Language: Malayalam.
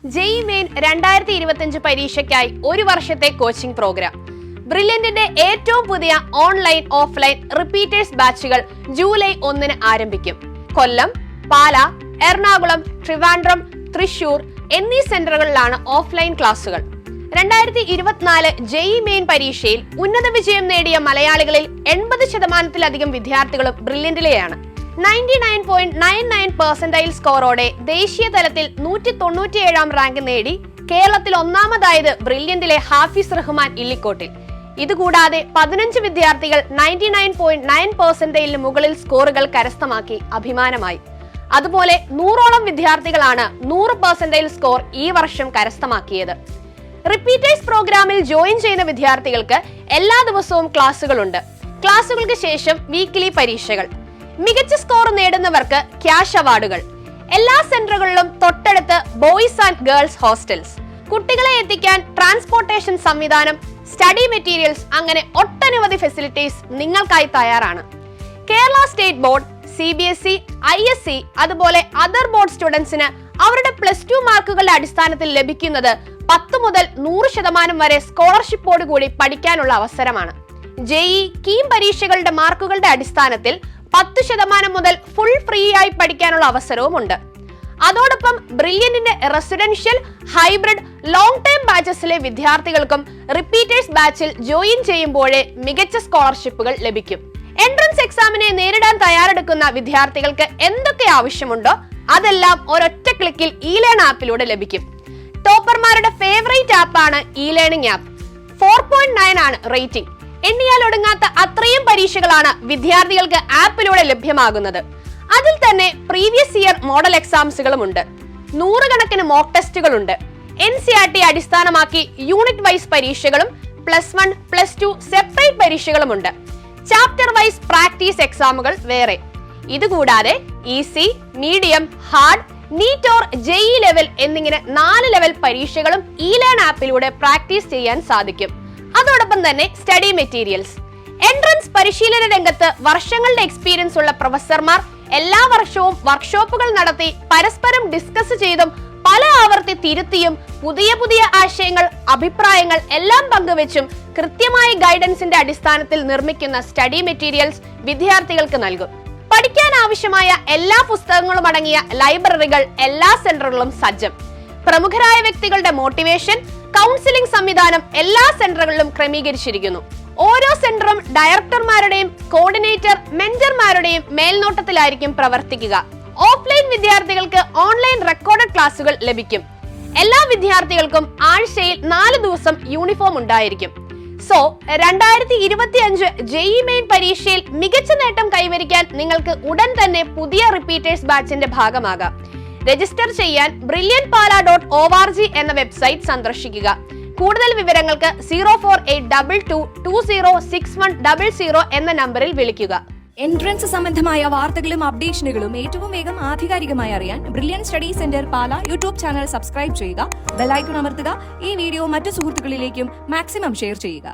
ജെഇ മെയിൻ 2025 പരീക്ഷയ്ക്കായി ഒരു വർഷത്തെ കോച്ചിംഗ് പ്രോഗ്രാം. ബ്രില്യന്റിന്റെ ഏറ്റവും പുതിയ ഓൺലൈൻ ഓഫ്ലൈൻ റിപ്പീറ്റേഴ്സ് ബാച്ചുകൾ ജൂലൈ 1 ആരംഭിക്കും. കൊല്ലം, പാല, എറണാകുളം, ട്രിവാൻഡ്രം, തൃശൂർ എന്നീ സെന്ററുകളിലാണ് ഓഫ്ലൈൻ ക്ലാസുകൾ. 2024 ജെഇ മെയിൻ പരീക്ഷയിൽ ഉന്നത വിജയം നേടിയ മലയാളികളിൽ 80%-ലധികം വിദ്യാർത്ഥികളും ബ്രില്യന്റിലെയാണ്. 99.99% സ്കോറോടെ ദേശീയ തലത്തിൽ 197 റാങ്ക് നേടി കേരളത്തിൽ ഒന്നാമതായത് ബ്രില്യന്റിലെ ഹാഫിസ് റഹ്മാൻ ഇല്ലിക്കോട്ടിൽ. ഇതുകൂടാതെ 15 വിദ്യാർത്ഥികൾ 99.9% മുകളിൽ സ്കോറുകൾ കരസ്ഥമാക്കി അഭിമാനമായി. അതുപോലെ 100ഓളം വിദ്യാർത്ഥികളാണ് 100% സ്കോർ ഈ വർഷം കരസ്ഥമാക്കിയത്. റിപ്പീറ്റേഴ്സ് പ്രോഗ്രാമിൽ ജോയിൻ ചെയ്യുന്ന വിദ്യാർത്ഥികൾക്ക് എല്ലാ ദിവസവും ക്ലാസുകളുണ്ട്. ക്ലാസുകൾക്ക് ശേഷം വീക്കിലി പരീക്ഷകൾ. മികച്ച സ്കോർ നേടുന്നവർക്ക് ക്യാഷ് അവാർഡുകൾ. എല്ലാ സെന്ററുകളിലും തൊട്ടടുത്ത് ബോയ്സ് ആൻഡ് ഗേൾസ് ഹോസ്റ്റൽസ്. കുട്ടികളെ എത്തിക്കാൻ ട്രാൻസ്പോർട്ടേഷൻ സംവിധാനം, സ്റ്റഡി മെറ്റീരിയൽസ്, അങ്ങനെ ഒട്ടനവധി ഫെസിലിറ്റീസ് നിങ്ങൾക്കായി തയ്യാറാണ്. Kerala state board, CBSE, ISC അതുപോലെ അതർ ബോർഡ് സ്റ്റുഡൻസിന് അവരുടെ +2 മാർക്കുകളുടെ അടിസ്ഥാനത്തിൽ ലഭിക്കുന്നത് 10 മുതൽ 100% വരെ സ്കോളർഷിപ്പോട് കൂടി പഠിക്കാനുള്ള അവസരമാണ്. ജെഇ, കീം പരീക്ഷകളുടെ മാർക്കുകളുടെ അടിസ്ഥാനത്തിൽ 10% മുതൽ ഫുൾ ഫ്രീ ആയി പഠിക്കാനുള്ള അവസരവുമുണ്ട്. അതോടൊപ്പം ബ്രില്യന്റിന്റെ റെസിഡൻഷ്യൽ, ഹൈബ്രിഡ്, ലോങ് ടേം ബാച്ചസിലെ വിദ്യാർത്ഥികൾക്കും റിപ്പീറ്റേഴ്സ് ബാച്ചിൽ ജോയിൻ ചെയ്യുമ്പോഴേ മികച്ച സ്കോളർഷിപ്പുകൾ ലഭിക്കും. എൻട്രൻസ് എക്സാമിനെ നേരിടാൻ തയ്യാറെടുക്കുന്ന വിദ്യാർത്ഥികൾക്ക് എന്തൊക്കെ ആവശ്യമുണ്ടോ അതെല്ലാം ഒരൊറ്റ ക്ലിക്കിൽ ഇ-ലേൺ ആപ്പിലൂടെ ലഭിക്കും. ടോപ്പർമാരുടെ ഫേവറേറ്റ് ആപ്പാണ് ഇ-ലേണിംഗ് ആപ്പ്. 4.9 ആണ് റേറ്റിംഗ്. എണ്ണിയാൽ ഒടുങ്ങാത്ത അത്രയും പരീക്ഷകളാണ് വിദ്യാർത്ഥികൾക്ക് ആപ്പിലൂടെ ലഭ്യമാകുന്നത്. അതിൽ തന്നെ പ്രീവിയസ് ഇയർ മോഡൽ എക്സാംസുകളുമുണ്ട്. 100 കണക്കിന് മോക്ക് ടെസ്റ്റുകളുണ്ട്. NCERT അടിസ്ഥാനമാക്കി യൂണിറ്റ് വൈസ് പരീക്ഷകളും +1, +2 സെപ്പറേറ്റ് പരീക്ഷകളുമുണ്ട്. ചാപ്റ്റർ വൈസ് പ്രാക്ടീസ് എക്സാമുകൾ വേറെ. ഇതുകൂടാതെ easy, medium, hard, NEET or JEE level എന്നിങ്ങനെ 4 ലെവൽ പരീക്ഷകളും ഇ-ലേൺ ആപ്പിലൂടെ പ്രാക്ടീസ് ചെയ്യാൻ സാധിക്കും. അതോടൊപ്പം തന്നെ സ്റ്റഡി മെറ്റീരിയൽസ്. എൻട്രൻസ് പരിശീലന രംഗത്ത് വർഷങ്ങളുടെ എക്സ്പീരിയൻസ് ഉള്ള പ്രൊഫസർമാർ എല്ലാ വർഷവും വർക്ക്ഷോപ്പുകൾ നടത്തി പരസ്പരം ഡിസ്കസ് ചെയ്തും പല ആവർത്തി തിരുത്തിയും പുതിയ പുതിയ ആശയങ്ങൾ, അഭിപ്രായങ്ങൾ എല്ലാം പങ്കുവെച്ചും കൃത്യമായ ഗൈഡൻസിന്റെ അടിസ്ഥാനത്തിൽ നിർമ്മിക്കുന്ന സ്റ്റഡി മെറ്റീരിയൽസ് വിദ്യാർത്ഥികൾക്ക് നൽകും. പഠിക്കാൻ ആവശ്യമായ എല്ലാ പുസ്തകങ്ങളും അടങ്ങിയ ലൈബ്രറികൾ എല്ലാ സെന്ററുകളിലും സജ്ജം. പ്രമുഖരായ വ്യക്തികളുടെ മോട്ടിവേഷൻ, കൗൺസിലിംഗ് സംവിധാനം എല്ലാ സെന്ററുകളിലും ക്രമീകരിച്ചിരിക്കുന്നു. ഓരോ സെന്ററും ഡയറക്ടർമാരുടെയും കോർഡിനേറ്റർ, മെന്റർമാരുടെയും മേൽനോട്ടത്തിലായിരിക്കും പ്രവർത്തിക്കുക. ഓഫ്ലൈൻ വിദ്യാർത്ഥികൾക്ക് ഓൺലൈൻ റെക്കോർഡഡ് ക്ലാസുകൾ ലഭിക്കും. എല്ലാ വിദ്യാർത്ഥികൾക്കും ആഴ്ചയിൽ 4 ദിവസം യൂണിഫോം ഉണ്ടായിരിക്കും. 2025 ജെഇ മെയിൻ പരീക്ഷയിൽ മികച്ച നേട്ടം കൈവരിക്കാൻ നിങ്ങൾക്ക് ഉടൻ തന്നെ പുതിയ റിപ്പീറ്റേഴ്സ് ബാച്ചിന്റെ ഭാഗമാകാം. രജിസ്റ്റർ ചെയ്യാൻ brilliantpala.org എന്ന വെബ്സൈറ്റ് സന്ദർശിക്കുക. കൂടുതൽ വിവരങ്ങൾക്ക് 0482220600 എന്ന നമ്പറിൽ വിളിക്കുക. എൻട്രൻസ് സംബന്ധമായ വാർത്തകളും അപ്ഡേഷനുകളും ഏറ്റവും വേഗം ആധികാരികമായി അറിയാൻ ബ്രില്യന്റ് സ്റ്റഡി സെന്റർ പാല യൂട്യൂബ് ചാനൽ സബ്സ്ക്രൈബ് ചെയ്യുക. ബെൽ ഐക്കൺ അമർത്തുക. ഈ വീഡിയോ മറ്റു സുഹൃത്തുക്കളിലേക്കും മാക്സിമം ഷെയർ ചെയ്യുക.